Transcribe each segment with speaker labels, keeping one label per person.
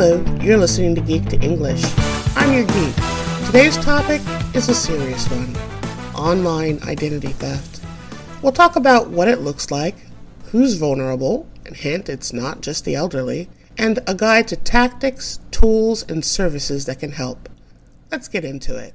Speaker 1: Hello, you're listening to Geek to English. I'm your geek. Today's topic is a serious one: online identity theft. We'll talk about what it looks like, who's vulnerable, and hint, it's not just the elderly, and a guide to tactics, tools, and services that can help. Let's get into it.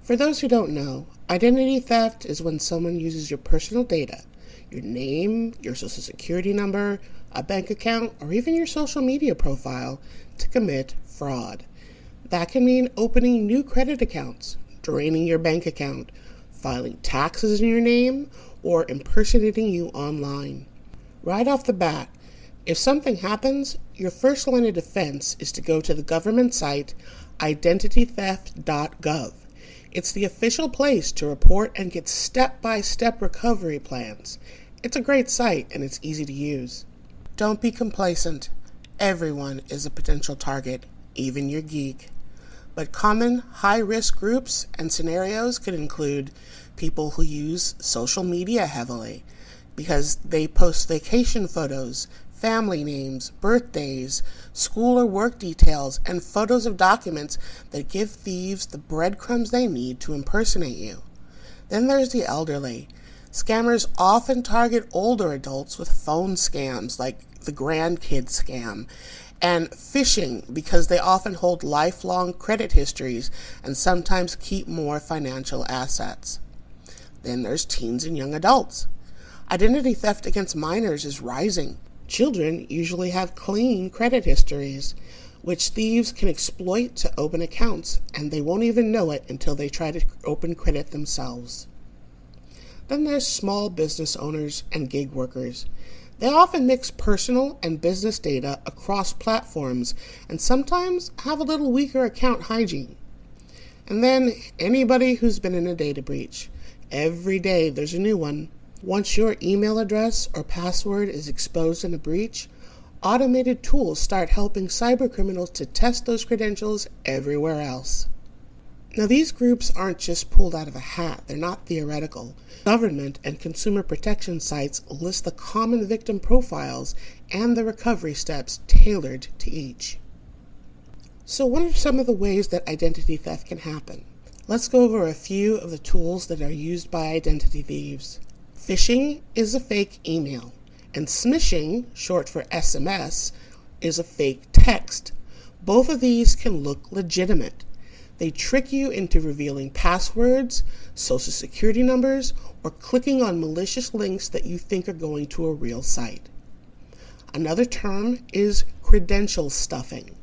Speaker 1: For those who don't know, identity theft is when someone uses your personal data, your name, your social security number, a bank account, or even your social media profile to commit fraud. That can mean opening new credit accounts, draining your bank account, filing taxes in your name, or impersonating you online. Right off the bat, if something happens, your first line of defense is to go to the government site identitytheft.gov. It's the official place to report and get step-by-step recovery plans. It's a great site and it's easy to use. Don't be complacent. Everyone is a potential target, even your geek. But common high-risk groups and scenarios could include people who use social media heavily because they post vacation photos, family names, birthdays, school or work details, and photos of documents that give thieves the breadcrumbs they need to impersonate you. Then there's the elderly. Scammers often target older adults with phone scams like the grandkid scam, and phishing because they often hold lifelong credit histories and sometimes keep more financial assets. Then there's teens and young adults. Identity theft against minors is rising. Children usually have clean credit histories, which thieves can exploit to open accounts, and they won't even know it until they try to open credit themselves. Then there's small business owners and gig workers. They often mix personal and business data across platforms and sometimes have a little weaker account hygiene. And then anybody who's been in a data breach. Every day there's a new one. Once your email address or password is exposed in a breach, automated tools start helping cybercriminals to test those credentials everywhere else. Now, these groups aren't just pulled out of a hat. They're not theoretical. Government and consumer protection sites list the common victim profiles and the recovery steps tailored to each. So what are some of the ways that identity theft can happen? Let's go over a few of the tools that are used by identity thieves. Phishing is a fake email, and smishing, short for SMS, is a fake text. Both of these can look legitimate. They trick you into revealing passwords, social security numbers, or clicking on malicious links that you think are going to a real site. Another term is credential stuffing.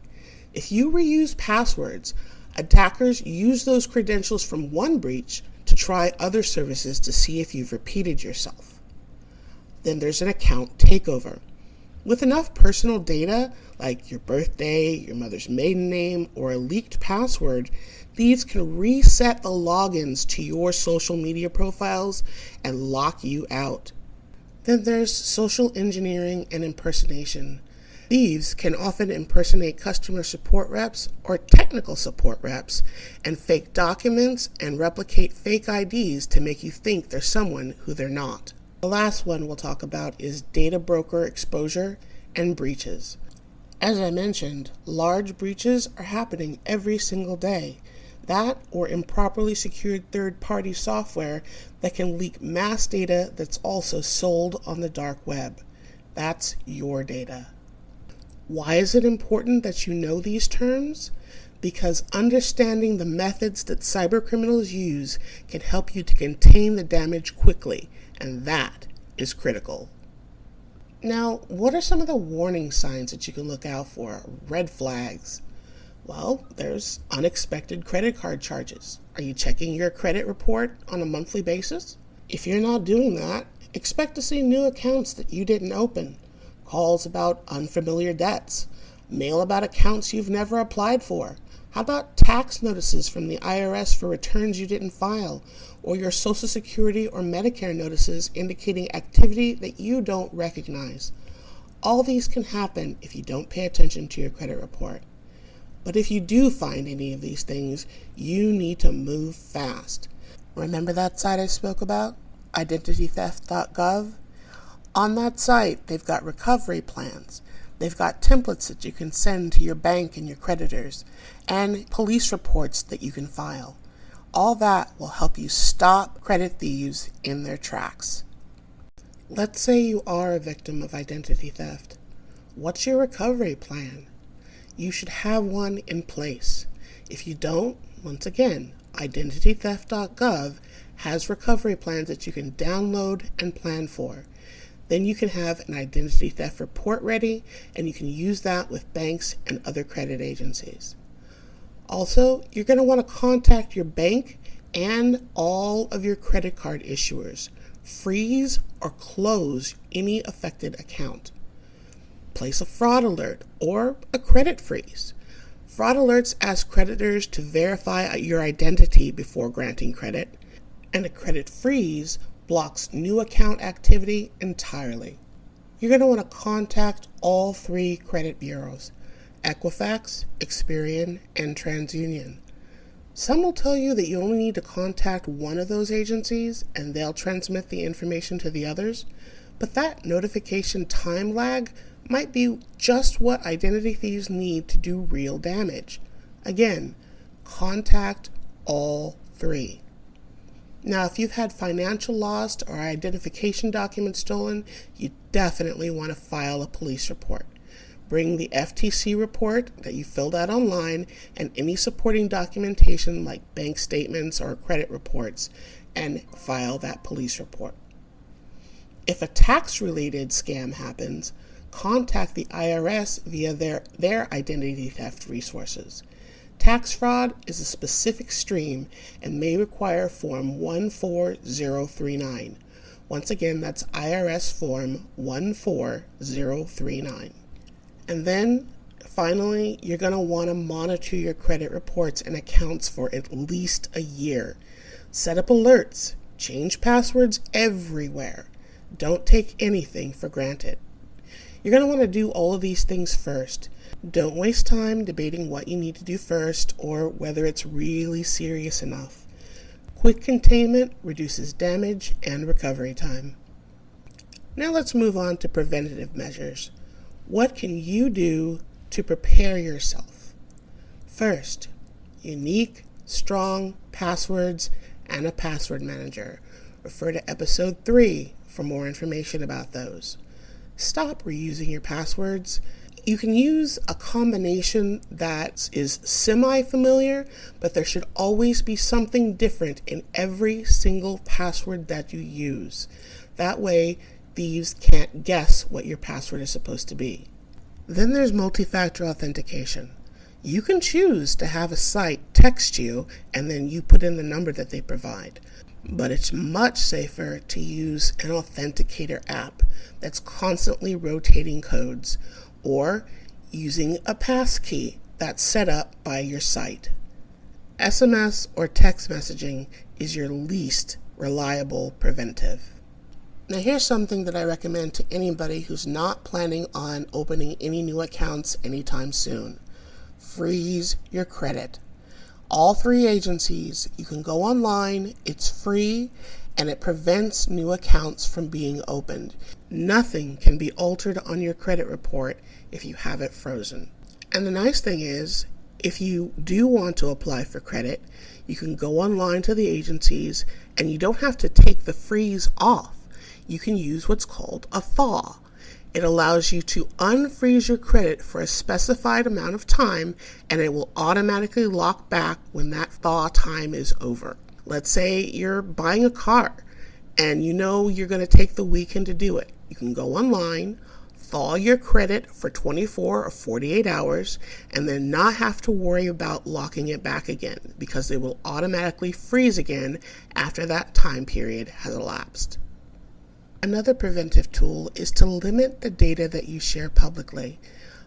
Speaker 1: If you reuse passwords, attackers use those credentials from one breach to try other services to see if you've repeated yourself. Then there's an account takeover. With enough personal data, like your birthday, your mother's maiden name, or a leaked password, thieves can reset the logins to your social media profiles and lock you out. Then there's social engineering and impersonation. Thieves can often impersonate customer support reps or technical support reps and fake documents and replicate fake IDs to make you think they're someone who they're not. The last one we'll talk about is data broker exposure and breaches. As I mentioned, large breaches are happening every single day. That or improperly secured third-party software that can leak mass data that's also sold on the dark web. That's your data. Why is it important that you know these terms? Because understanding the methods that cybercriminals use can help you to contain the damage quickly, and that is critical. Now, what are some of the warning signs that you can look out for, red flags? Well, there's unexpected credit card charges. Are you checking your credit report on a monthly basis? If you're not doing that, expect to see new accounts that you didn't open, calls about unfamiliar debts, mail about accounts you've never applied for. How about tax notices from the IRS for returns you didn't file, or your Social Security or Medicare notices indicating activity that you don't recognize? All these can happen if you don't pay attention to your credit report. But if you do find any of these things, you need to move fast. Remember that site I spoke about? identitytheft.gov? On that site, they've got recovery plans. They've got templates that you can send to your bank and your creditors, and police reports that you can file. All that will help you stop credit thieves in their tracks. Let's say you are a victim of identity theft. What's your recovery plan? You should have one in place. If you don't, once again, identitytheft.gov has recovery plans that you can download and plan for. Then you can have an identity theft report ready, and you can use that with banks and other credit agencies. Also, you're going to want to contact your bank and all of your credit card issuers. Freeze or close any affected account. Place a fraud alert or a credit freeze. Fraud alerts ask creditors to verify your identity before granting credit, and a credit freeze blocks new account activity entirely. You're going to want to contact all 3 credit bureaus: Equifax, Experian, and TransUnion. Some will tell you that you only need to contact one of those agencies and they'll transmit the information to the others, but that notification time lag might be just what identity thieves need to do real damage. Again, contact all 3. Now, if you've had financial loss or identification documents stolen, you definitely want to file a police report. Bring the FTC report that you filled out online and any supporting documentation like bank statements or credit reports, and file that police report. If a tax-related scam happens, contact the IRS via their identity theft resources. Tax fraud is a specific stream and may require Form 14039. Once again, that's IRS Form 14039. And then, finally, you're going to want to monitor your credit reports and accounts for at least a year. Set up alerts. Change passwords everywhere. Don't take anything for granted. You're going to want to do all of these things first. Don't waste time debating what you need to do first or whether it's really serious enough. Quick containment reduces damage and recovery time. Now let's move on to preventative measures. What can you do to prepare yourself? First, unique, strong passwords and a password manager. Refer to episode 3 for more information about those. Stop reusing your passwords. You can use a combination that is semi-familiar, but there should always be something different in every single password that you use. That way, thieves can't guess what your password is supposed to be. Then there's multi-factor authentication. You can choose to have a site text you and then you put in the number that they provide. But it's much safer to use an authenticator app that's constantly rotating codes, or using a passkey that's set up by your site. SMS or text messaging is your least reliable preventive. Now here's something that I recommend to anybody who's not planning on opening any new accounts anytime soon. Freeze your credit. All 3 agencies, you can go online, it's free, and it prevents new accounts from being opened. Nothing can be altered on your credit report if you have it frozen. And the nice thing is, if you do want to apply for credit, you can go online to the agencies and you don't have to take the freeze off. You can use what's called a thaw. It allows you to unfreeze your credit for a specified amount of time, and it will automatically lock back when that thaw time is over. Let's say you're buying a car and you know you're going to take the weekend to do it. You can go online, thaw your credit for 24 or 48 hours, and then not have to worry about locking it back again, because it will automatically freeze again after that time period has elapsed. Another preventive tool is to limit the data that you share publicly.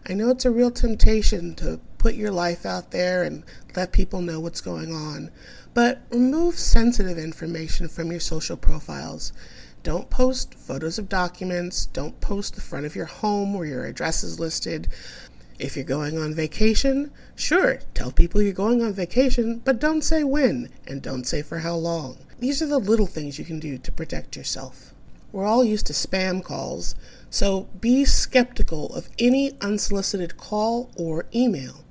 Speaker 1: I know it's a real temptation to put your life out there and let people know what's going on, but remove sensitive information from your social profiles. Don't post photos of documents. Don't post the front of your home where your address is listed. If you're going on vacation, sure, tell people you're going on vacation, but don't say when and don't say for how long. These are the little things you can do to protect yourself. We're all used to spam calls, so be skeptical of any unsolicited call or email.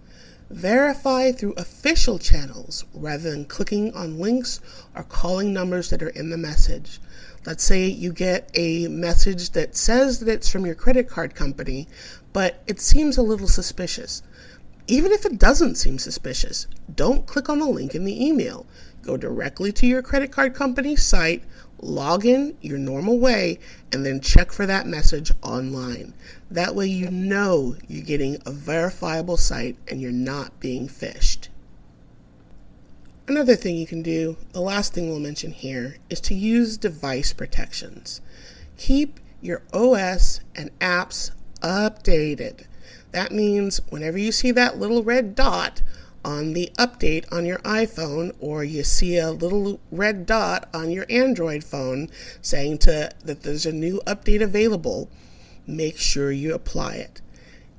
Speaker 1: Verify through official channels rather than clicking on links or calling numbers that are in the message. Let's say you get a message that says that it's from your credit card company, but it seems a little suspicious. Even if it doesn't seem suspicious, don't click on the link in the email. Go directly to your credit card company's site, log in your normal way, and then check for that message online. That way you know you're getting a verifiable site and you're not being phished. Another thing you can do, the last thing we'll mention here, is to use device protections. Keep your OS and apps updated. That means whenever you see that little red dot on the update on your iPhone, or you see a little red dot on your Android phone saying that there's a new update available, make sure you apply it.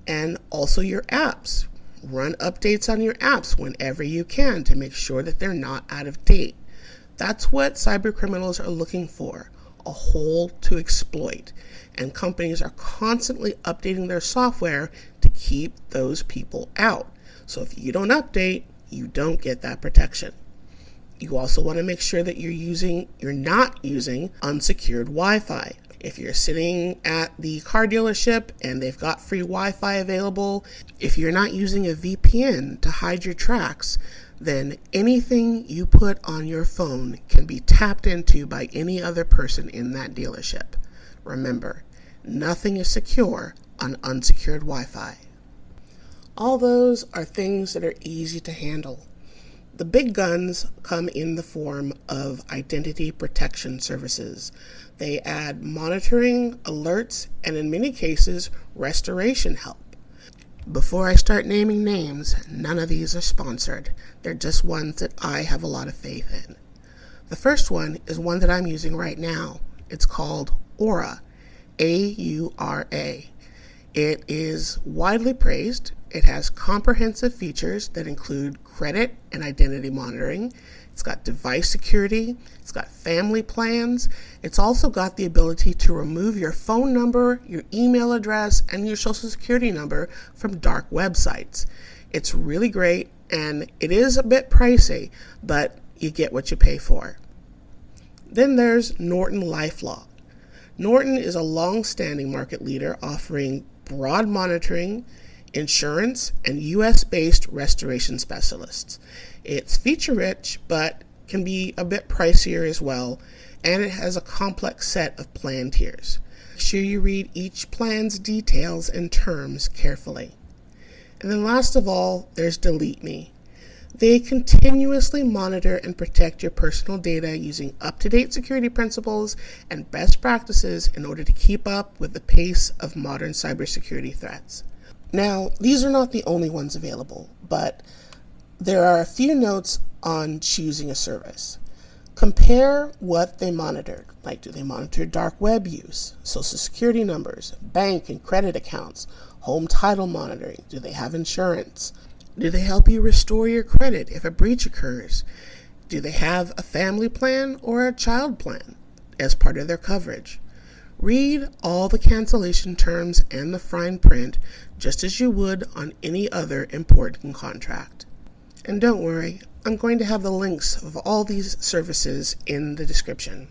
Speaker 1: And also your apps. Run updates on your apps whenever you can to make sure that they're not out of date. That's what cyber criminals are looking for, a hole to exploit. And companies are constantly updating their software to keep those people out. So if you don't update, you don't get that protection. You also want to make sure that you're not using unsecured Wi-Fi. If you're sitting at the car dealership and they've got free Wi-Fi available, if you're not using a VPN to hide your tracks, then anything you put on your phone can be tapped into by any other person in that dealership. Remember, nothing is secure on unsecured Wi-Fi. All those are things that are easy to handle. The big guns come in the form of identity protection services. They add monitoring, alerts, and in many cases, restoration help. Before I start naming names, none of these are sponsored. They're just ones that I have a lot of faith in. The first one is one that I'm using right now. It's called Aura, A-U-R-A. It is widely praised. It has comprehensive features that include credit and identity monitoring. It's got device security. It's got family plans. It's also got the ability to remove your phone number, your email address, and your social security number from dark websites. It's really great, and it is a bit pricey, but you get what you pay for. Then there's Norton LifeLock. Norton is a long-standing market leader offering broad monitoring, insurance, and US-based restoration specialists. It's feature-rich, but can be a bit pricier as well, and it has a complex set of plan tiers. Make sure you read each plan's details and terms carefully. And then last of all, there's Delete Me. They continuously monitor and protect your personal data using up-to-date security principles and best practices in order to keep up with the pace of modern cybersecurity threats. Now, these are not the only ones available, but there are a few notes on choosing a service. Compare what they monitored. Like, do they monitor dark web use, social security numbers, bank and credit accounts, home title monitoring? Do they have insurance? Do they help you restore your credit if a breach occurs? Do they have a family plan or a child plan as part of their coverage? Read all the cancellation terms and the fine print just as you would on any other important contract. And don't worry, I'm going to have the links of all these services in the description.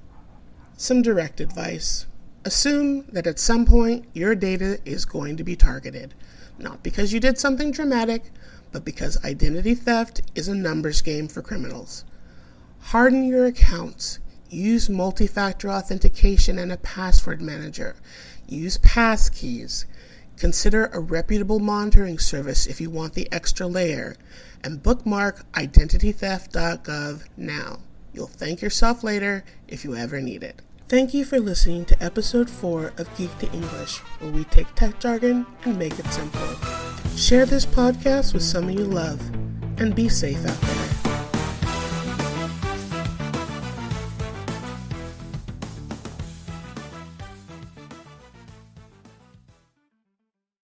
Speaker 1: Some direct advice. Assume that at some point your data is going to be targeted, not because you did something dramatic, but because identity theft is a numbers game for criminals. Harden your accounts. Use multi-factor authentication and a password manager. Use passkeys. Consider a reputable monitoring service if you want the extra layer. And bookmark identitytheft.gov now. You'll thank yourself later if you ever need it. Thank you for listening to episode 4 of Geek to English, where we take tech jargon and make it simple. Share this podcast with someone you love, and be safe out there.